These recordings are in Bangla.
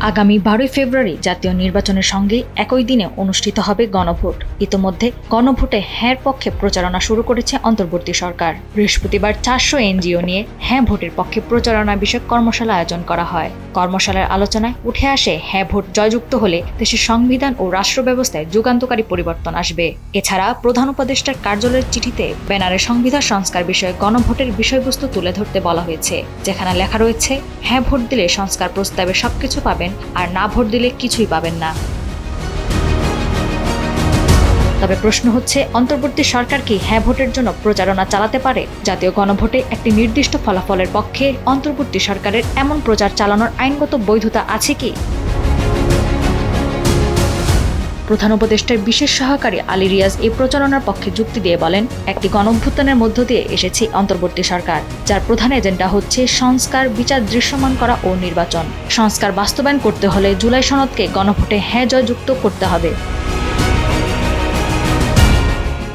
আগামী 12 ফেব্রুয়ারি জাতীয় নির্বাচনের সঙ্গে একই দিনে অনুষ্ঠিত হবে গণভোট। ইতোমধ্যে গণভোটে হ্যাঁর পক্ষে প্রচারণা শুরু করেছে অন্তর্বর্তী সরকার। বৃহস্পতিবার 400 এনজিও নিয়ে হ্যাঁ ভোটের পক্ষে প্রচারণা বিষয়ক কর্মশালা আয়োজন করা হয়। কর্মশালার আলোচনায় উঠে আসে হ্যাঁ ভোট জয়যুক্ত হলে দেশের সংবিধান ও রাষ্ট্র ব্যবস্থায় যুগান্তকারী পরিবর্তন আসবে। এছাড়া প্রধান উপদেষ্টার কার্যালয়ের চিঠিতে ব্যানারে সংবিধান সংস্কার বিষয়ে গণভোটের বিষয়বস্তু তুলে ধরতে বলা হয়েছে, যেখানে লেখা রয়েছে হ্যাঁ ভোট দিলে সংস্কার প্রস্তাবে সবকিছু পাবেন আর না ভোট দিলে কিছুই পাবেন না। তবে প্রশ্ন হচ্ছে, অন্তর্বর্তী সরকার কি হ্যাঁ ভোটের জন্য প্রচারণা চালাতে পারে? জাতীয় গণভোটে একটি নির্দিষ্ট ফলাফলের পক্ষে অন্তর্বর্তী সরকারের এমন প্রচার চালানোর আইনগত বৈধতা আছে কি? প্রধান উপদেষ্টার বিশেষ সহকারী আলী রিয়াজ এই প্রচারণার পক্ষে যুক্তি দিয়ে বলেন, একটি গণঅভ্যুত্থানের মধ্য দিয়ে এসেছে অন্তর্বর্তী সরকার, যার প্রধান এজেন্ডা হচ্ছে সংস্কার, বিচার দৃশ্যমান করা ও নির্বাচন। সংস্কার বাস্তবায়ন করতে হলে জুলাই সনদকে গণভোটে হ্যাঁ জয়যুক্ত করতে হবে।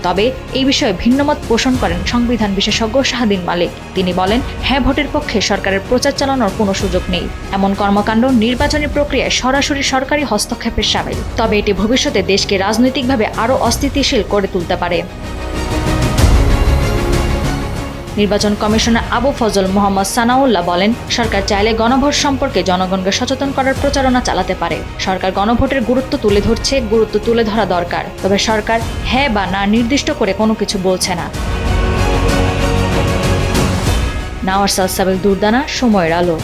তবে এই বিষয়ে ভিন্নমত পোষণ করেন সংবিধান বিশেষজ্ঞ শাহদিন মালিক। তিনি বলেন, হ্যাঁ ভোটের পক্ষে সরকারের প্রচার চালানোর কোনো সুযোগ নেই। এমন কর্মকাণ্ড নির্বাচনী প্রক্রিয়ায় সরাসরি সরকারি হস্তক্ষেপের শামিল। তবে এটি ভবিষ্যতে দেশকে রাজনৈতিকভাবে আরও অস্থিতিশীল করে তুলতে পারে। নির্বাচন কমিশনার আবু ফজল মোহাম্মদ সানাউল্লাহ বলেন, সরকার চাইলে গণভোট সম্পর্কে জনগণকে সচেতন করার প্রচারণা চালাতে পারে। সরকার গণভোটের গুরুত্ব তুলে ধরছে, গুরুত্ব তুলে ধরা দরকার। তবে সরকার হ্যাঁ বা না নির্দিষ্ট করে কোনো কিছু বলছে না। নাওয়ার সাল সাবেক দুর্দানা, সময়ের আলো।